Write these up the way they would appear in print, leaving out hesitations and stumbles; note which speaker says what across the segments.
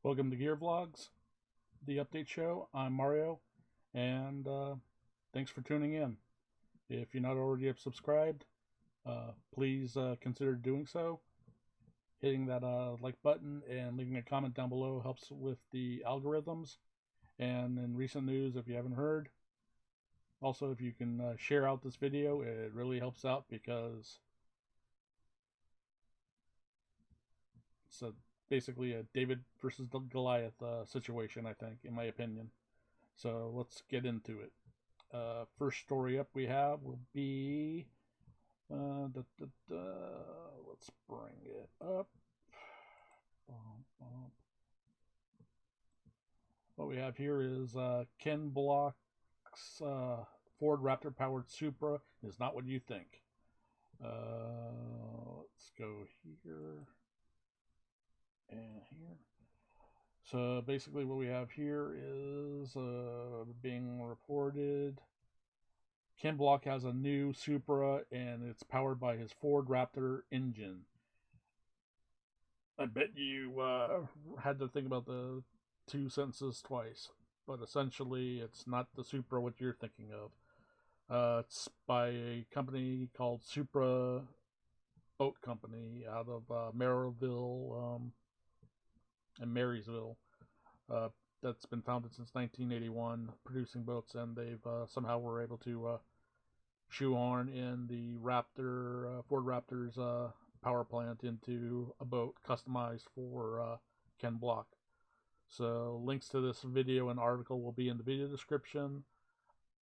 Speaker 1: Welcome to GearVlogz, the update show. I'm Mario, and thanks for tuning in. If you're not already subscribed, please consider doing so. Hitting that like button and leaving a comment down below helps with the algorithms. And in recent news, if you haven't heard, also if you can share out this video, it really helps out because it's basically a David versus Goliath situation, I think, in my opinion. So let's get into it. First story up we have will be let's bring it up. What we have here is Ken Block's Ford Raptor-Powered Supra is not what you think. Let's go here and here. So basically what we have here is being reported Ken Block has a new Supra and it's powered by his Ford Raptor engine. I bet you had to think about the two sentences twice, but essentially it's not the Supra what you're thinking of. It's by a company called Supra Boat Company out of Maryville and Marysville. That's been founded since 1981, producing boats, and they've somehow were able to shoehorn in the Ford Raptor's power plant into a boat customized for Ken Block. So links to this video and article will be in the video description.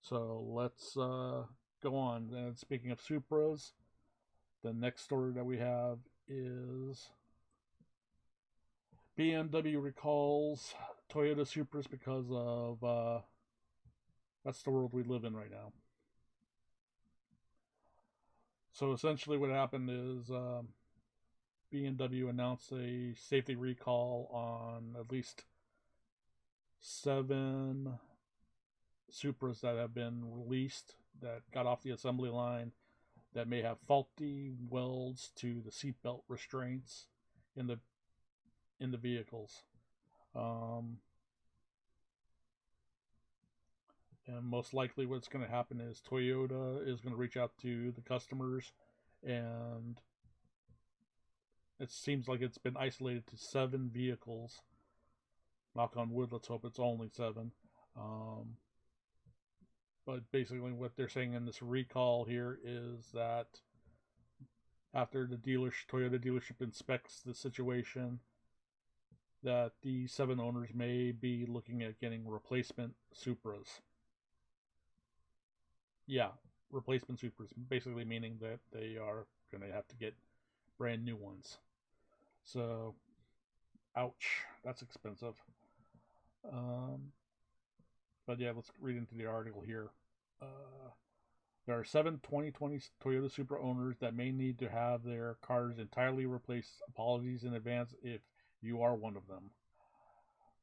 Speaker 1: So let's go on. And speaking of Supras, the next story that we have is BMW recalls Toyota Supras because of that's the world we live in right now. So essentially what happened is BMW announced a safety recall on at least 7 Supras that have been released that got off the assembly line that may have faulty welds to the seatbelt restraints in the vehicles. And most likely what's going to happen is Toyota is going to reach out to the customers, and it seems like it's been isolated to 7 vehicles. Knock on wood, let's hope it's only 7. But basically what they're saying in this recall here is that after the Toyota dealership inspects the situation, that the 7 owners may be looking at getting replacement Supras. Yeah, replacement Supras, basically meaning that they are going to have to get brand new ones. So, ouch, that's expensive. But yeah, let's read into the article here. There are 7 2020 Toyota Supra owners that may need to have their cars entirely replaced. Apologies in advance if you are one of them.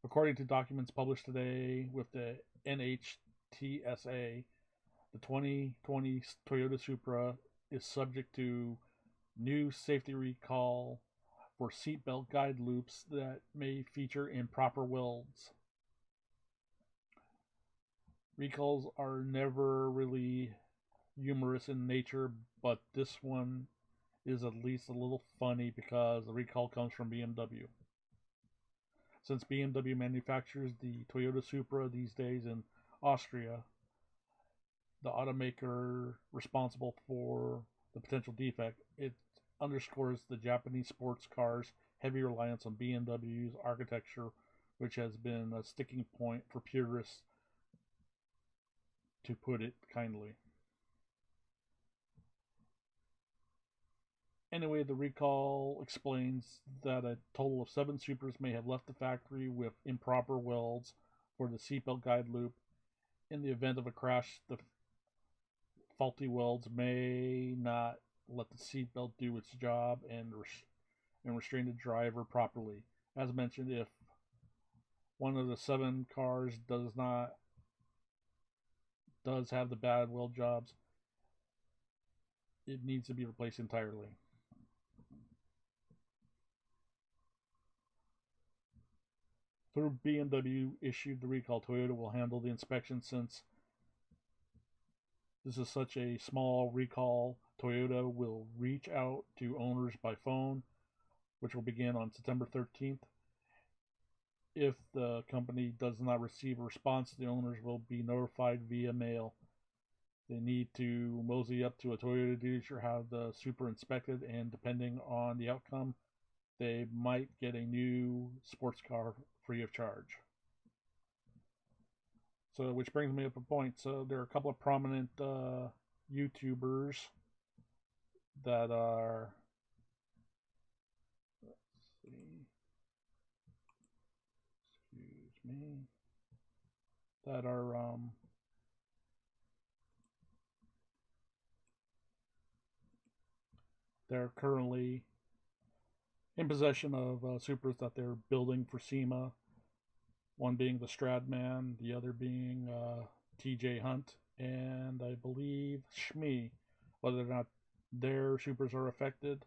Speaker 1: According to documents published today with the NHTSA, the 2020 Toyota Supra is subject to new safety recall for seatbelt guide loops that may feature improper welds. Recalls are never really humorous in nature, but this one is at least a little funny because the recall comes from BMW. Since BMW manufactures the Toyota Supra these days in Austria, the automaker responsible for the potential defect, it underscores the Japanese sports cars' heavy reliance on BMW's architecture, which has been a sticking point for purists, to put it kindly. Anyway, the recall explains that a total of 7 Supras may have left the factory with improper welds for the seatbelt guide loop. In the event of a crash, the faulty welds may not let the seatbelt do its job and restrain the driver properly. As mentioned, if one of the 7 cars does have the bad weld jobs, it needs to be replaced entirely. through BMW issued the recall. Toyota will handle the inspection since this is such a small recall. Toyota will reach out to owners by phone, which will begin on September 13th. If the company does not receive a response, the owners will be notified via mail. They need to mosey up to a Toyota dealership, have the Supra inspected, and depending on the outcome, they might get a new sports car free of charge. So, which brings me up a point. So, there are a couple of prominent YouTubers that are, let's see, excuse me, that are they're currently in possession of Supras that they're building for SEMA. One being the Stradman, the other being TJ Hunt, and I believe Shmi. Whether or not their Supras are affected,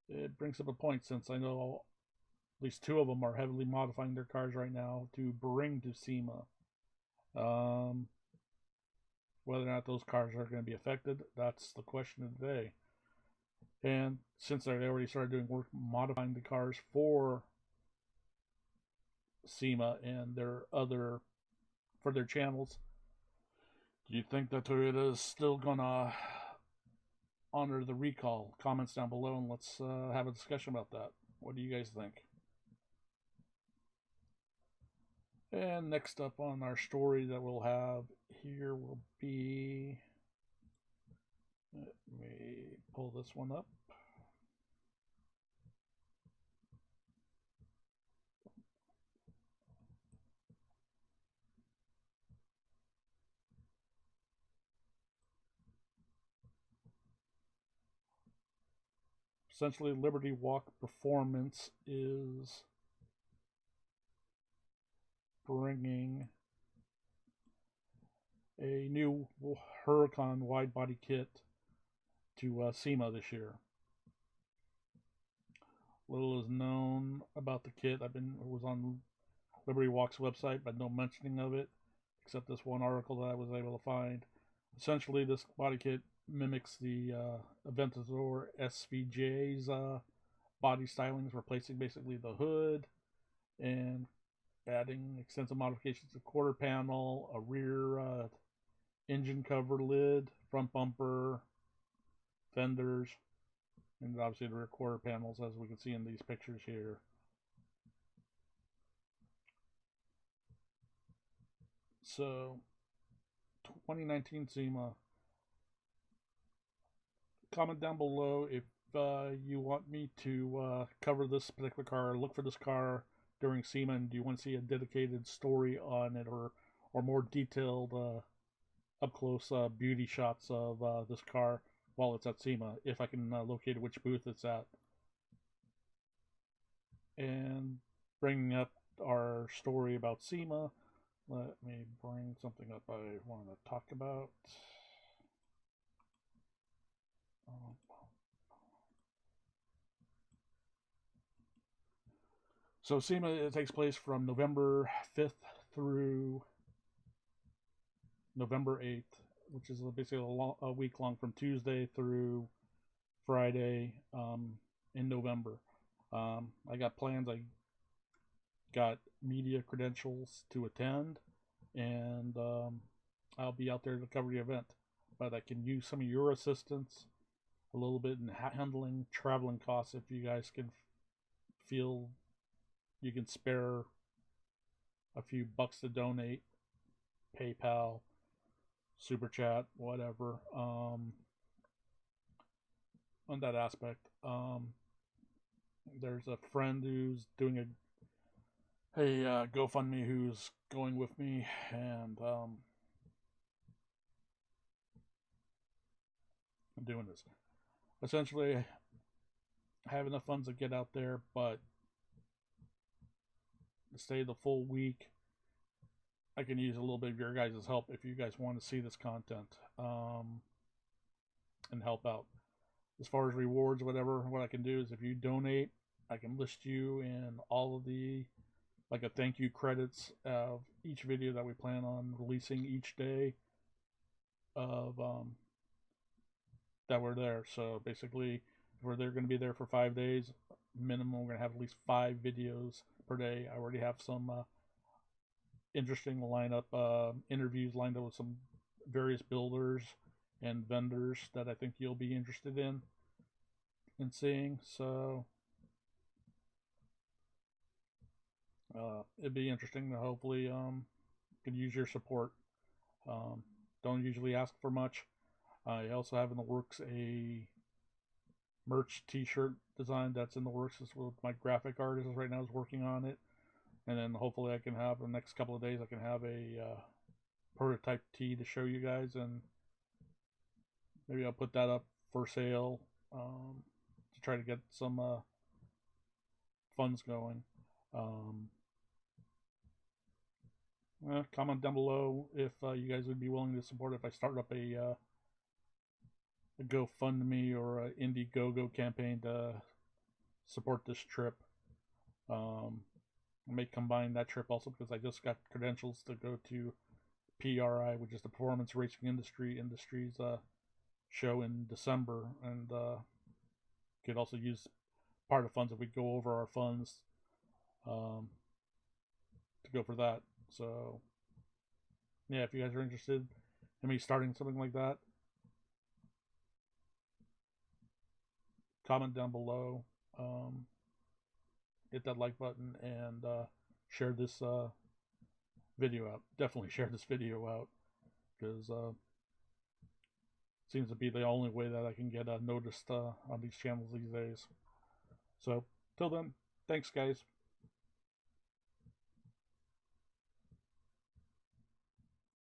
Speaker 1: it brings up a point, since I know at least two of them are heavily modifying their cars right now to bring to SEMA. Whether or not those cars are going to be affected, that's the question of the day. And since they already started doing work modifying the cars for SEMA and their other, for their channels, do you think that Toyota is still gonna honor the recall? Comments down below, and let's have a discussion about that. What do you guys think? And next up on our story that we'll have here will be, let me pull this one up. Essentially, Liberty WalkPerformance is bringing a new Huracan Widebody kit to SEMA this year. Little is known about the kit. It was on Liberty Walk's website, but no mentioning of it, except this one article that I was able to find. Essentially, this body kit mimics the Aventador SVJ's body stylings, replacing basically the hood and adding extensive modifications to quarter panel, a rear engine cover lid, front bumper, fenders, and obviously the rear quarter panels, as we can see in these pictures here. So, 2019 SEMA. Comment down below if you want me to cover this particular car, look for this car during SEMA, and do you want to see a dedicated story on it, or more detailed up-close beauty shots of this car while it's at SEMA, if I can locate which booth it's at. And bringing up our story about SEMA, let me bring something up I wanted to talk about. So SEMA, it takes place from November 5th through November 8th, which is basically a week long, from Tuesday through Friday in November. I got plans. I got media credentials to attend, and I'll be out there to cover the event. But I can use some of your assistance a little bit in handling traveling costs if you guys can feel you can spare a few bucks to donate, PayPal, Super Chat, whatever, on that aspect. There's a friend who's doing a GoFundMe who's going with me, and I'm doing this. Essentially, I have enough funds to get out there, but to stay the full week, I can use a little bit of your guys' help if you guys want to see this content and help out. As far as rewards, whatever, what I can do is if you donate, I can list you in all of the like a thank you credits of each video that we plan on releasing each day of that we're there. So basically, if we're going to be there for 5 days minimum, we're going to have at least 5 videos per day. I already have some interesting lineup interviews lined up with some various builders and vendors that I think you'll be interested in seeing. So it'd be interesting to hopefully could use your support. Don't usually ask for much. I also have in the works a merch t-shirt design that's in the works. This with my graphic artist right now is working on it, and then hopefully I can have in the next couple of days I can have a prototype tee to show you guys, and maybe I'll put that up for sale to try to get some funds going. Comment down below if you guys would be willing to support if I start up a GoFundMe or an Indiegogo campaign to support this trip. I may combine that trip also because I just got credentials to go to PRI, which is the Performance Racing Industries show in December, and could also use part of funds if we go over our funds to go for that. So yeah, if you guys are interested in me starting something like that, comment down below, hit that like button, and share this video out. Definitely share this video out, because it seems to be the only way that I can get noticed on these channels these days. So till then, thanks guys.